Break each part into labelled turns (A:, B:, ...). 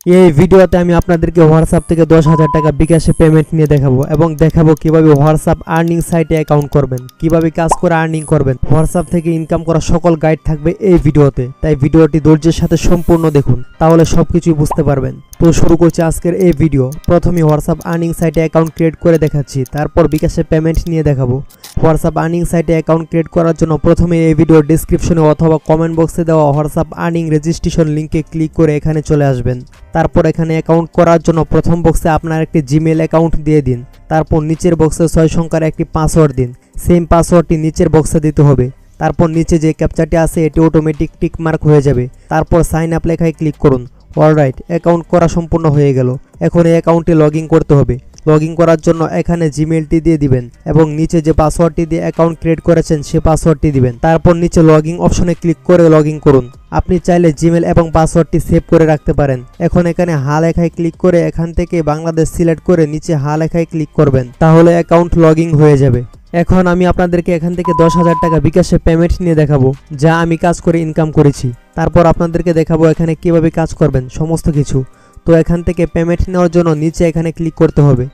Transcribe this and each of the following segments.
A: এই ভিডিওতে আমি আপনাদেরকে হোয়াটসঅ্যাপ থেকে 10,000 টাকা বিকাশে পেমেন্ট নিয়ে দেখাবো এবং দেখাবো কিভাবে হোয়াটসঅ্যাপ আর্নিং সাইটে অ্যাকাউন্ট করবেন, কিভাবে কাজ করে আর্নিং করবেন। হোয়াটসঅ্যাপ থেকে ইনকাম করা সকল গাইড থাকবে এই ভিডিওতে, তাই ভিডিওটি ধৈর্যের সাথে সম্পূর্ণ দেখুন, তাহলে সবকিছুই বুঝতে পারবেন। তো শুরু করছি আজকের এই ভিডিও। প্রথমে হোয়াটসঅ্যাপ আর্নিং সাইটে অ্যাকাউন্ট ক্রিয়েট করে দেখাচ্ছি, তারপর বিকাশে পেমেন্ট নিয়ে দেখাবো। হোয়াটসঅ্যাপ আর্নিং সাইটে অ্যাকাউন্ট ক্রিয়েট করার জন্য প্রথমে এই ভিডিওর ডিসক্রিপশনে অথবা কমেন্ট বক্সে দেওয়া হোয়াটসঅ্যাপ আর্নিং রেজিস্ট্রেশন লিঙ্কে ক্লিক করে এখানে চলে আসবেন। তারপর এখানে অ্যাকাউন্ট করার জন্য প্রথম বক্সে আপনার একটি জিমেল অ্যাকাউন্ট দিয়ে দিন। তারপর নিচের বক্সে 6 সংখ্যার একটি পাসওয়ার্ড দিন। সেম পাসওয়ার্ডটি নিচের বক্সে দিতে হবে। তারপর নিচে যে ক্যাপচাটি আছে এটি অটোমেটিক টিক মার্ক হয়ে যাবে। তারপর সাইন আপ লেখায় ক্লিক করুন। অলরাইট, অ্যাকাউন্ট করা সম্পূর্ণ হয়ে গেল। এখন এই অ্যাকাউন্টে লগ ইন করতে হবে। লগ ইন করার জন্য এখানে জিমেলটি দিয়ে দিবেন এবং নিচে যে পাসওয়ার্ডটি দিয়ে অ্যাকাউন্ট ক্রিয়েট করেছেন সে পাসওয়ার্ডটি দিবেন। তারপর নিচে লগ ইন অপশনে ক্লিক করে লগ ইন করুন। আপনি চাইলে জিমেল এবং পাসওয়ার্ডটি সেভ করে রাখতে পারেন। এখন এখানে হা লেখায় ক্লিক করে এখান থেকে বাংলাদেশ সিলেক্ট করে নিচে হা লেখায় ক্লিক করবেন, তাহলে অ্যাকাউন্ট লগ ইন হয়ে যাবে। এখন আমি আপনাদেরকে এখান থেকে 10,000 টাকা বিকাশে পেমেন্ট নিয়ে দেখাবো, যা আমি কাজ করে ইনকাম করেছি। তারপর আপনাদেরকে দেখাবো এখানে কিভাবে কাজ করবেন সমস্ত কিছু। তো এখান থেকে পেমেন্ট নেওয়ার জন্য নিচে এখানে ক্লিক করতে হবে।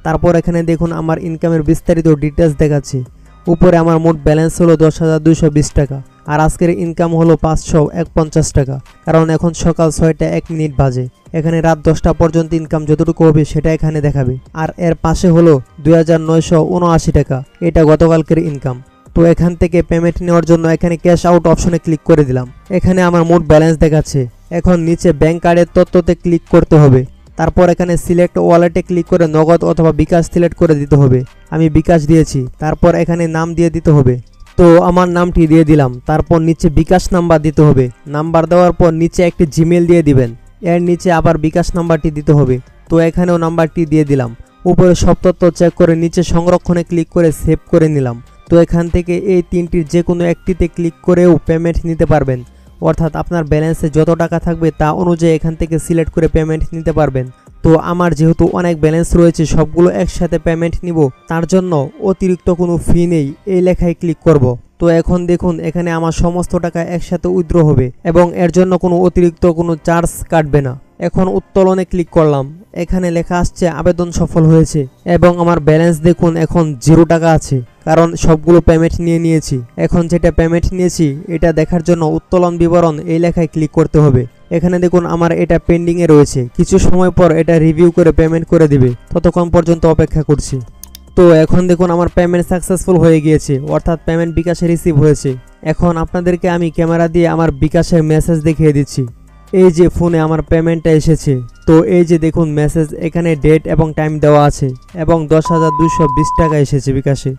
A: তারপর এখানে দেখুন আমার ইনকামের বিস্তারিত ডিটেলস দেখাচ্ছি। উপরে আমার মোট ব্যালেন্স হলো 10,220 টাকা, আর আজকের ইনকাম হলো 551 টাকা, কারণ এখন সকাল 6টা 1 মিনিট বাজে। এখানে রাত 10টা পর্যন্ত ইনকাম যতটুকু হবে সেটা এখানে দেখাবে। আর এর পাশে হলো 2,979 টাকা, এটা গতকালকের ইনকাম। তো এখান থেকে পেমেন্ট নেওয়ার জন্য এখানে ক্যাশ আউট অপশনে ক্লিক করে দিলাম। এখানে আমার মোট ব্যালেন্স দেখাচ্ছে। এখন নিচে ব্যাংক কার্ডের তথ্যতে ক্লিক করতে হবে। তারপর এখানে সিলেক্ট ওয়ালেটে ক্লিক করে নগদ অথবা বিকাশ সিলেক্ট করে দিতে হবে। আমি বিকাশ দিয়েছি। তারপর এখানে নাম দিয়ে দিতে হবে। তো আমার নামটি দিয়ে দিলাম। তারপর নিচে বিকাশ নাম্বার দিতে হবে। নাম্বার দেওয়ার পর নিচে একটি জিমেল দিয়ে দিবেন। এর নিচে আবার বিকাশ নাম্বারটি দিতে হবে। তো এখানেও নাম্বারটি দিয়ে দিলাম। উপরে সব তথ্য চেক করে নিচে সংরক্ষণে ক্লিক করে সেভ করে নিলাম। তো এখান থেকে এই তিনটির যে কোনো একটিতে ক্লিক করেও পেমেন্ট নিতে পারবেন, অর্থাৎ আপনার ব্যালেন্সে যত টাকা থাকবে তা অনুযায়ী এখান থেকে সিলেক্ট করে পেমেন্ট নিতে পারবেন। তো আমার যেহেতু অনেক ব্যালেন্স রয়েছে, সবগুলো একসাথে পেমেন্ট নিব, তার জন্য অতিরিক্ত কোনো ফি নেই, এই লেখায় ক্লিক করব। তো এখন দেখুন এখানে আমার সমস্ত টাকা একসাথে উইথড্র হবে এবং এর জন্য কোনো অতিরিক্ত কোনো চার্জ কাটবে না। এখন উত্তোলনে ক্লিক করলাম। এখানে লেখা আসছে আবেদন সফল হয়েছে এবং আমার ব্যালেন্স দেখুন এখন 0 টাকা আছে, কারণ সবগুলো পেমেন্ট নিয়েছি। এখন যেটা পেমেন্ট নিয়েছি এটা দেখার জন্য উত্তোলন বিবরণ এই লেখায় ক্লিক করতে হবে। এখানে দেখুন আমার এটা পেন্ডিংয়ে রয়েছে, কিছু সময় পর এটা রিভিউ করে পেমেন্ট করে দিবে, ততক্ষণ পর্যন্ত অপেক্ষা করছি। তো এখন দেখুন আমার পেমেন্ট সাকসেসফুল হয়ে গিয়েছে, অর্থাৎ পেমেন্ট বিকাশে রিসিভ হয়েছে। এখন আপনাদেরকে আমি ক্যামেরা দিয়ে আমার বিকাশের মেসেজ দেখিয়ে দিচ্ছি। এই যে ফোনে আমার পেমেন্টটা এসেছে। তো এই যে দেখুন মেসেজ, এখানে ডেট এবং টাইম দেওয়া আছে এবং 10,220 টাকা এসেছে বিকাশে।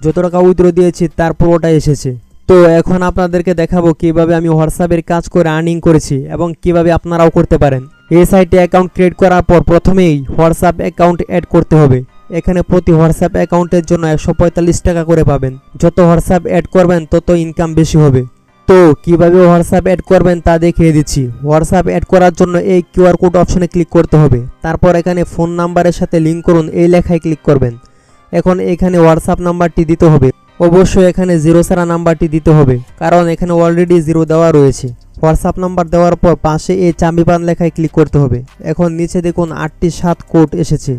A: যত টাকা উইথড্র দিয়েছি তার পুরোটাই এসেছে। তো এখন আপনাদেরকে দেখাবো কিভাবে আমি হোয়াটসঅ্যাপের কাজ করে আর্নিং করেছি এবং কিভাবে আপনারাও করতে পারেন। এই সাইটে অ্যাকাউন্ট ক্রিয়েট করার পর প্রথমেই হোয়াটসঅ্যাপ অ্যাকাউন্ট অ্যাড করতে হবে। এখানে প্রতি হোয়াটসঅ্যাপ অ্যাকাউন্টের জন্য 145 টাকা করে পাবেন। যত হোয়াটসঅ্যাপ অ্যাড করবেন তত ইনকাম বেশি হবে। তো কিভাবে হোয়াটসঅ্যাপ অ্যাড করবেন তা দেখিয়ে দিচ্ছি। হোয়াটসঅ্যাপ অ্যাড করার জন্য এই কিউআর কোড অপশনে ক্লিক করতে হবে। তারপর এখানে ফোন নাম্বারের সাথে লিঙ্ক করুন এই লেখায় ক্লিক করবেন। এখন এখানে হোয়াটসঅ্যাপ নাম্বারটি দিতে হবে। অবশ্যই এখানে 0 ছাড়া নাম্বারটি দিতে হবে, কারণ এখানে অলরেডি 0 দেওয়া রয়েছে। হোয়াটসঅ্যাপ নাম্বার দেওয়ার পর পাশে এই চাবি পান লেখায় ক্লিক করতে হবে। এখন নিচে দেখুন 8টি 7 কোড এসেছে,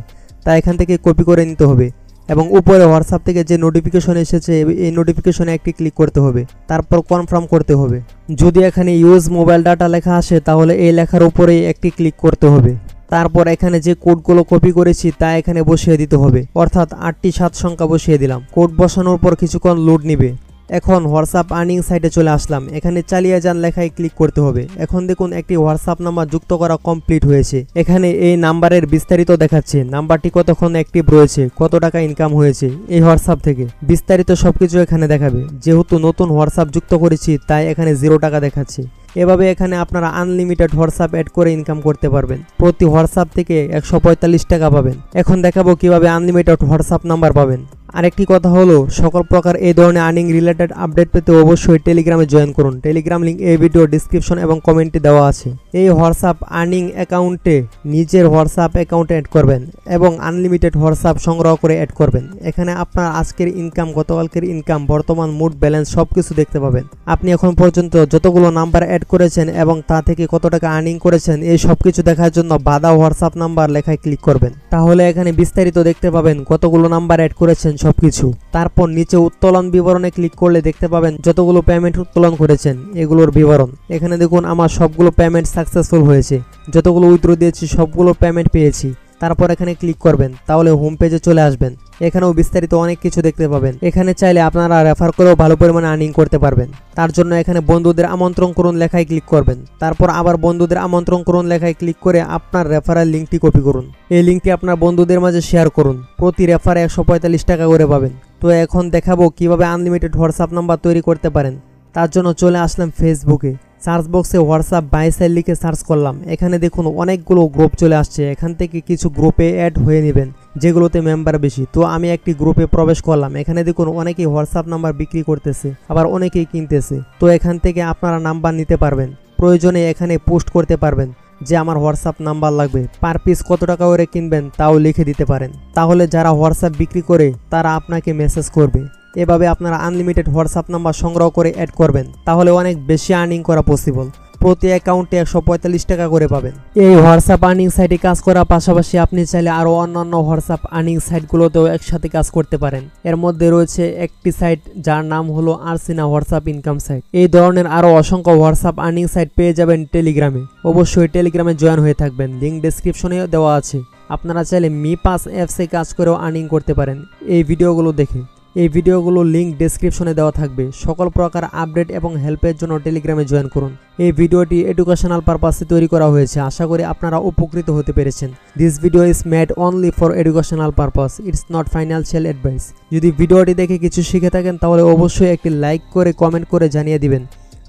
A: তা এখান থেকে কপি করে নিতে হবে এবং উপরে হোয়াটসঅ্যাপ থেকে যে নোটিফিকেশন এসেছে এই নোটিফিকেশনে একটি ক্লিক করতে হবে। তারপর কনফার্ম করতে হবে। যদি এখানে ইউজ মোবাইল ডাটা লেখা আসে তাহলে এই লেখার উপরেই একটি ক্লিক করতে হবে। তারপর এখানে যে কোডগুলো কপি করেছি তা এখানে বসিয়ে দিতে হবে, অর্থাৎ 8টি 7 সংখ্যা বসিয়ে দিলাম। কোড বসানোর পর কিছুক্ষণ লোড নিবে। এখন হোয়াটসঅ্যাপ আর্নিং সাইটে চলে আসলাম। এখানে চালিয়ে যান লেখায় ক্লিক করতে হবে। এখন দেখুন একটি হোয়াটসঅ্যাপ নাম্বার যুক্ত করা কমপ্লিট হয়েছে। এখানে এই নাম্বারের বিস্তারিত দেখাচ্ছে, নাম্বারটি কতক্ষণ অ্যাক্টিভ রয়েছে, কত টাকা ইনকাম হয়েছে এই হোয়াটসঅ্যাপ থেকে, বিস্তারিত সবকিছু এখানে দেখাবে। যেহেতু নতুন হোয়াটসঅ্যাপ যুক্ত করেছি তাই এখানে 0 টাকা দেখাচ্ছে। এভাবে এখানে আপনারা আনলিমিটেড হোয়াটসঅ্যাপ অ্যাড করে ইনকাম করতে পারবেন। প্রতি হোয়াটসঅ্যাপ থেকে 145 টাকা পাবেন। এখন দেখাবো কিভাবে আনলিমিটেড হোয়াটসঅ্যাপ নাম্বার পাবেন। আরেকটি কথা হলো, সকল প্রকার এই ধরনের আর্নিং রিলেটেড আপডেট পেতে অবশ্যই টেলিগ্রামে জয়েন করুন। টেলিগ্রাম লিঙ্ক এই ভিডিও ডিসক্রিপশন এবং কমেন্টে দেওয়া আছে। এই হোয়াটসঅ্যাপ আর্নিং অ্যাকাউন্টে নিজের হোয়াটসঅ্যাপ অ্যাকাউন্টে অ্যাড করবেন এবং আনলিমিটেড হোয়াটসঅ্যাপ সংগ্রহ করে অ্যাড করবেন। এখানে আপনার আজকের ইনকাম, গতকালকের ইনকাম, বর্তমান মুড ব্যালেন্স সবকিছু দেখতে পাবেন। আপনি এখন পর্যন্ত যতগুলো নাম্বার অ্যাড করেছেন এবং তা থেকে কত টাকা আর্নিং করেছেন এই সবকিছু দেখার জন্য বাদা হোয়াটসঅ্যাপ নাম্বার লেখায় ক্লিক করবেন। তাহলে এখানে বিস্তারিত দেখতে পাবেন কতগুলো নাম্বার অ্যাড করেছেন সবকিছু। তারপর নিচে উত্তোলন বিবরণে ক্লিক করলে দেখতে পাবেন যতগুলো পেমেন্ট উত্তোলন করেছেন এগুলোর বিবরণ। এখানে দেখুন আমার সবগুলো পেমেন্ট সাকসেসফুল হয়েছে, যতগুলো উইথড্র দিয়েছি সবগুলো পেমেন্ট পেয়েছি। তারপর এখানে ক্লিক করবেন, তাহলে হোম পেজে চলে আসবেন। এখানেও বিস্তারিত অনেক কিছু দেখতে পাবেন। এখানে চাইলে আপনারা রেফার করেও ভালো পরিমাণে আর্নিং করতে পারবেন। তার জন্য এখানে বন্ধুদের আমন্ত্রণ করুন লেখায় ক্লিক করবেন। তারপর আবার বন্ধুদের আমন্ত্রণ করুন লেখায় ক্লিক করে আপনার রেফারেল লিঙ্কটি কপি করুন। এই লিঙ্কটি আপনার বন্ধুদের মাঝে শেয়ার করুন। প্রতি রেফারে 145 টাকা করে পাবেন। তো এখন দেখাবো কিভাবে আনলিমিটেড হোয়াটসঅ্যাপ নাম্বার তৈরি করতে পারেন। তার জন্য চলে আসলাম ফেসবুকে। সার্চ বক্সে হোয়াটসঅ্যাপ বাই সেল লিখে সার্চ করলাম। এখানে দেখুন অনেকগুলো গ্রুপ চলে আসছে। এখান থেকে কিছু গ্রুপে অ্যাড হয়ে নেবেন যেগুলোতে মেম্বার বেশি। তো আমি একটি গ্রুপে প্রবেশ করলাম। এখানে দেখুন অনেকেই হোয়াটসঅ্যাপ নাম্বার বিক্রি করতেছে, আবার অনেকেই কিনতেছে। তো এখান থেকে আপনারা নাম্বার নিতে পারবেন। প্রয়োজনে এখানে পোস্ট করতে পারবেন যে আমার হোয়াটসঅ্যাপ নাম্বার লাগবে। পার পিস কত টাকা করে কিনবেন তাও লিখে দিতে পারেন। তাহলে যারা হোয়াটসঅ্যাপ বিক্রি করে তারা আপনাকে মেসেজ করবে। এভাবে আপনারা আনলিমিটেড হোয়াটসঅ্যাপ নাম্বার সংগ্রহ করে অ্যাড করবেন। তাহলে অনেক বেশি আর্নিং করা পসিবল। প্রতি অ্যাকাউন্টে 145 টাকা করে পাবেন। এই হোয়াটসঅ্যাপ আর্নিং সাইটে কাজ করার পাশাপাশি আপনি চাইলে আরও অন্যান্য হোয়াটসঅ্যাপ আর্নিং সাইটগুলোতেও একসাথে কাজ করতে পারেন। এর মধ্যে রয়েছে একটি সাইট যার নাম হলো আরসিনা হোয়াটসঅ্যাপ ইনকাম সাইট। এই ধরনের আরও অসংখ্য হোয়াটসঅ্যাপ আর্নিং সাইট পেয়ে যাবেন টেলিগ্রামে। অবশ্যই টেলিগ্রামে জয়েন হয়ে থাকবেন, লিঙ্ক ডেসক্রিপশনেও দেওয়া আছে। আপনারা চাইলে মি পাস অ্যাপসে কাজ করেও আর্নিং করতে পারেন এই ভিডিওগুলো দেখে। এই ভিডিওগুলো লিঙ্ক ডেসক্রিপশনে দেওয়া থাকবে। সকল প্রকার আপডেট এবং হেল্পের জন্য টেলিগ্রামে জয়েন করুন। এই ভিডিওটি এডুকেশনাল পারপাসে তৈরি করা হয়েছে। আশা করি আপনারা উপকৃত হতে পেরেছেন। This video is made only for educational purpose, it's not financial advice. যদি ভিডিওটি দেখে কিছু শিখে থাকেন তাহলে অবশ্যই একটি লাইক করে কমেন্ট করে জানিয়ে দিবেন।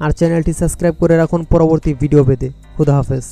A: আর চ্যানেলটি সাবস্ক্রাইব করে রাখুন পরবর্তী ভিডিও পেতে। খুদা হাফেজ।